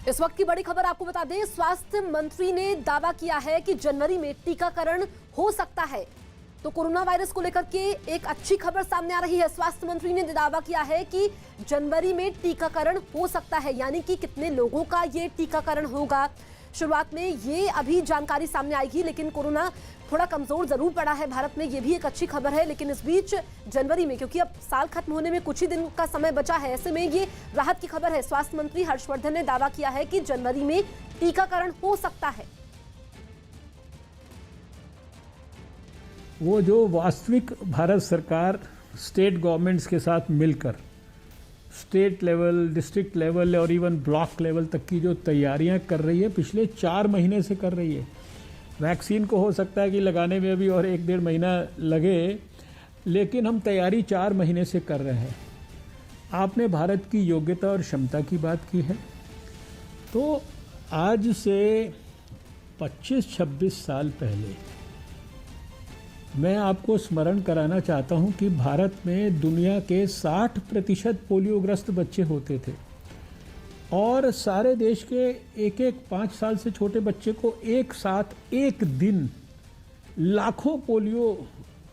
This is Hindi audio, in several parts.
इस वक्त की बड़ी खबर आपको बता दें, स्वास्थ्य मंत्री ने दावा किया है कि जनवरी में टीकाकरण हो सकता है। तो कोरोना वायरस को लेकर के एक अच्छी खबर सामने आ रही है। स्वास्थ्य मंत्री ने दावा किया है कि जनवरी में टीकाकरण हो सकता है, यानी कि कितने लोगों का ये टीकाकरण होगा शुरुआत में ये अभी जानकारी सामने आएगी, लेकिन कोरोना थोड़ा कमजोर जरूर पड़ा है भारत में, ये भी एक अच्छी खबर है। लेकिन इस बीच जनवरी में, क्योंकि अब साल खत्म होने में कुछ ही दिन का समय बचा है, ऐसे में ये राहत की खबर है। स्वास्थ्य मंत्री हर्षवर्धन ने दावा किया है कि जनवरी में टीकाकरण हो सकता है। वो जो वास्तविक भारत सरकार स्टेट गवर्नमेंट्स के साथ मिलकर स्टेट लेवल, डिस्ट्रिक्ट लेवल और इवन ब्लॉक लेवल तक की जो तैयारियां कर रही है, पिछले 4 महीने से कर रही है। वैक्सीन को हो सकता है कि लगाने में अभी और 1-1.5 महीना लगे, लेकिन हम तैयारी 4 महीने से कर रहे हैं। आपने भारत की योग्यता और क्षमता की बात की है, तो आज से 25-26 साल पहले मैं आपको स्मरण कराना चाहता हूं कि भारत में दुनिया के 60% पोलियोग्रस्त बच्चे होते थे और सारे देश के एक 5 साल से छोटे बच्चे को एक साथ एक दिन लाखों पोलियो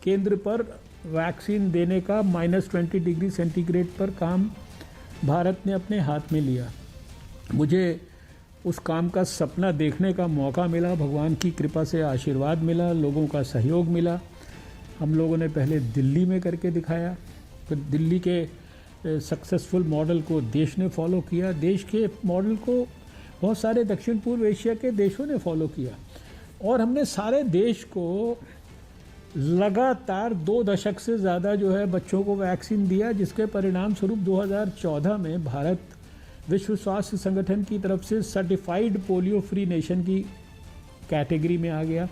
केंद्र पर वैक्सीन देने का -20 डिग्री सेंटीग्रेड पर काम भारत ने अपने हाथ में लिया। मुझे उस काम का सपना देखने का मौका मिला, भगवान की कृपा से आशीर्वाद मिला, लोगों का सहयोग मिला। हम लोगों ने पहले दिल्ली में करके दिखाया, फिर दिल्ली के सक्सेसफुल मॉडल को देश ने फॉलो किया। देश के मॉडल को बहुत सारे दक्षिण पूर्व एशिया के देशों ने फॉलो किया और हमने सारे देश को लगातार 2 दशक से ज़्यादा जो है बच्चों को वैक्सीन दिया, जिसके परिणाम स्वरूप 2014 में भारत विश्व स्वास्थ्य संगठन की तरफ से सर्टिफाइड पोलियो फ्री नेशन की कैटेगरी में आ गया।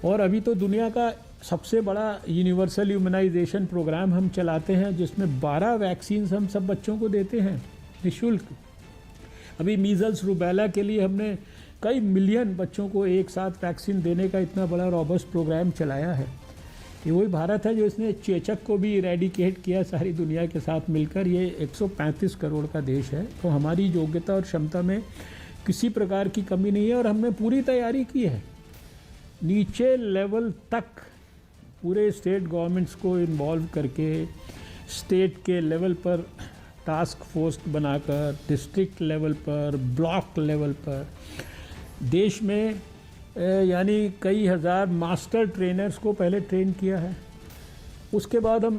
और अभी तो दुनिया का सबसे बड़ा यूनिवर्सल इम्यूनाइजेशन प्रोग्राम हम चलाते हैं, जिसमें 12 वैक्सीन हम सब बच्चों को देते हैं निःशुल्क। अभी मीजल्स रूबेला के लिए हमने कई मिलियन बच्चों को एक साथ वैक्सीन देने का इतना बड़ा रॉबस्ट प्रोग्राम चलाया है। ये वही भारत है जो इसने चेचक को भी इरेडिकेट किया सारी दुनिया के साथ मिलकर। ये 135 करोड़ का देश है, तो हमारी योग्यता और क्षमता में किसी प्रकार की कमी नहीं है और हमने पूरी तैयारी की है। नीचे लेवल तक पूरे स्टेट गवर्नमेंट्स को इन्वॉल्व करके, स्टेट के लेवल पर टास्क फोर्स बनाकर, डिस्ट्रिक्ट लेवल पर, ब्लॉक लेवल पर, देश में यानी कई हज़ार मास्टर ट्रेनर्स को पहले ट्रेन किया है। उसके बाद हम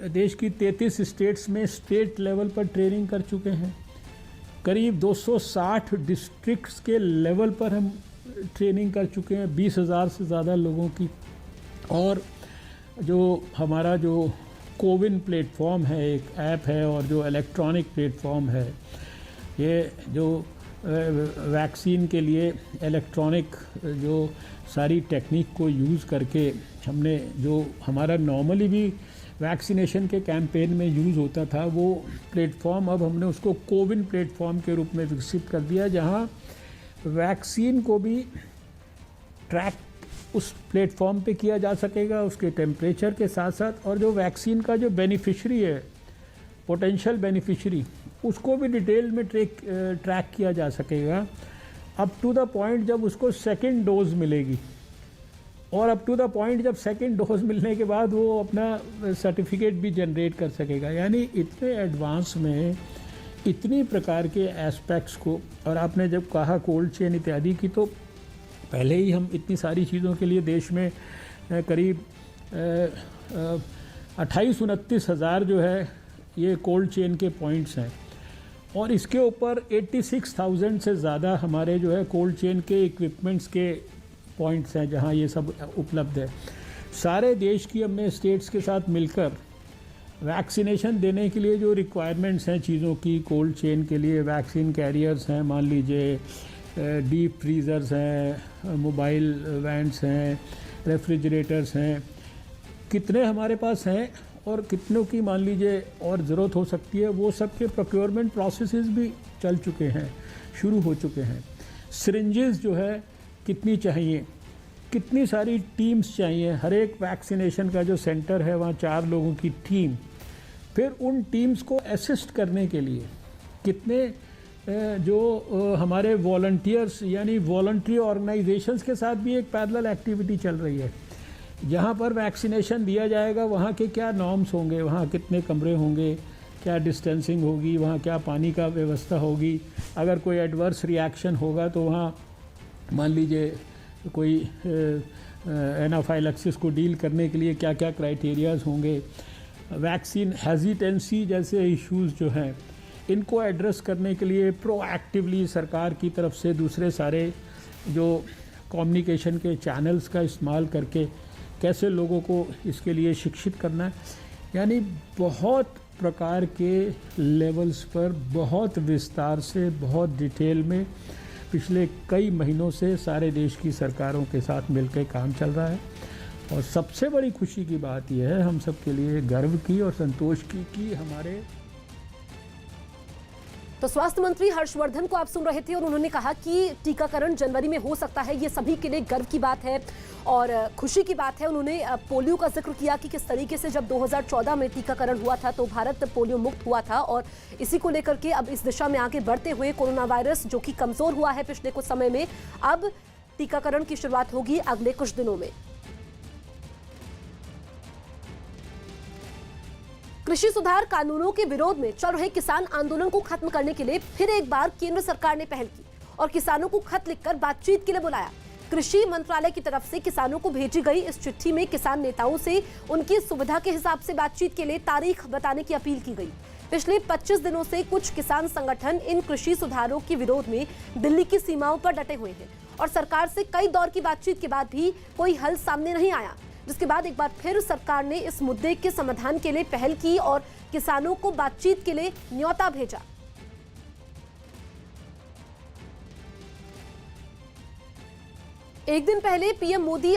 देश की 33 स्टेट्स में स्टेट लेवल पर ट्रेनिंग कर चुके हैं। करीब 260 डिस्ट्रिक्ट्स के लेवल पर हम ट्रेनिंग कर चुके हैं 20,000 से ज़्यादा लोगों की। और जो हमारा जो कोविन प्लेटफॉर्म है, एक ऐप है, और जो इलेक्ट्रॉनिक प्लेटफॉर्म है, ये जो वैक्सीन के लिए इलेक्ट्रॉनिक जो सारी टेक्निक को यूज़ करके हमने, जो हमारा नॉर्मली भी वैक्सीनेशन के कैंपेन में यूज़ होता था, वो प्लेटफॉर्म अब हमने उसको कोविन प्लेटफॉर्म के रूप में विकसित कर दिया, जहां वैक्सीन को भी ट्रैक उस प्लेटफॉर्म पे किया जा सकेगा, उसके टेम्परेचर के साथ साथ। और जो वैक्सीन का जो बेनिफिशरी है, पोटेंशियल बेनिफिशरी, उसको भी डिटेल में ट्रैक किया जा सकेगा, अप टू द पॉइंट जब उसको सेकेंड डोज मिलेगी। और अप टू द पॉइंट जब सेकेंड डोज मिलने के बाद वो अपना सर्टिफिकेट भी जनरेट कर सकेगा। यानी इतने एडवांस में इतनी प्रकार के एस्पेक्ट्स को, और आपने जब कहा कोल्ड चेन इत्यादि की, तो पहले ही हम इतनी सारी चीज़ों के लिए देश में करीब 28-29 हज़ार जो है ये कोल्ड चेन के पॉइंट्स हैं, और इसके ऊपर 86,000 से ज़्यादा हमारे जो है कोल्ड चेन के इक्विपमेंट्स के पॉइंट्स हैं जहां ये सब उपलब्ध है। सारे देश की हमने स्टेट्स के साथ मिलकर वैक्सीनेशन देने के लिए जो रिक्वायरमेंट्स हैं चीज़ों की, कोल्ड चेन के लिए वैक्सीन कैरियर्स हैं, मान लीजिए डीप फ्रीज़र्स हैं, मोबाइल वैन्स हैं, रेफ्रिजरेटर्स हैं, कितने हमारे पास हैं और कितनों की मान लीजिए और ज़रूरत हो सकती है, वो सब के प्रोक्योरमेंट प्रोसेसेस भी चल चुके हैं, शुरू हो चुके हैं। सिरिंजेस जो है कितनी चाहिए, कितनी सारी टीम्स चाहिए, हर एक वैक्सीनेशन का जो सेंटर है वहाँ 4 लोगों की टीम, फिर उन टीम्स को असिस्ट करने के लिए कितने जो हमारे वॉलंटियर्स यानी वॉलंटरी ऑर्गेनाइजेशंस के साथ भी एक पैरेलल एक्टिविटी चल रही है। जहाँ पर वैक्सीनेशन दिया जाएगा वहाँ के क्या नॉर्म्स होंगे, वहाँ कितने कमरे होंगे, क्या डिस्टेंसिंग होगी, वहाँ क्या पानी का व्यवस्था होगी, अगर कोई एडवर्स रिएक्शन होगा तो वहाँ मान लीजिए कोई एनाफाइलैक्सिस को डील करने के लिए क्या क्या क्राइटेरियाज होंगे, वैक्सीन हेजिटेंसी जैसे इश्यूज जो हैं इनको एड्रेस करने के लिए प्रोएक्टिवली सरकार की तरफ से दूसरे सारे जो कम्युनिकेशन के चैनल्स का इस्तेमाल करके कैसे लोगों को इसके लिए शिक्षित करना है, यानी बहुत प्रकार के लेवल्स पर बहुत विस्तार से बहुत डिटेल में पिछले कई महीनों से सारे देश की सरकारों के साथ मिलकर काम चल रहा है। और सबसे बड़ी खुशी की बात यह है, हम सब के लिए गर्व की और संतोष की कि हमारे तो स्वास्थ्य मंत्री हर्षवर्धन को आप सुन रहे थे और उन्होंने कहा कि टीकाकरण जनवरी में हो सकता है, ये सभी के लिए गर्व की बात है और खुशी की बात है। उन्होंने पोलियो का जिक्र किया कि किस तरीके से जब 2014 में टीकाकरण हुआ था तो भारत पोलियो मुक्त हुआ था और इसी को लेकर के अब इस दिशा में आगे बढ़ते हुए कोरोना वायरस जो कि कमजोर हुआ है पिछले कुछ समय में, अब टीकाकरण की शुरुआत होगी अगले कुछ दिनों में। कृषि सुधार कानूनों के विरोध में चल रहे किसान आंदोलन को खत्म करने के लिए फिर एक बार केंद्र सरकार ने पहल की और किसानों को खत लिखकर बातचीत के लिए बुलाया। कृषि मंत्रालय की तरफ से किसानों को भेजी गई इस चिट्ठी में किसान नेताओं से उनकी सुविधा के हिसाब से बातचीत के लिए तारीख बताने की अपील की गई। पिछले 25 दिनों से कुछ किसान संगठन इन कृषि सुधारों के विरोध में दिल्ली की सीमाओं पर डटे हुए हैं और सरकार से कई दौर की बातचीत के बाद भी कोई हल सामने नहीं आया, जिसके बाद एक बार फिर सरकार ने इस मुद्दे के समाधान के लिए पहल की और किसानों को बातचीत के लिए न्योता भेजा। एक दिन पहले पीएम मोदी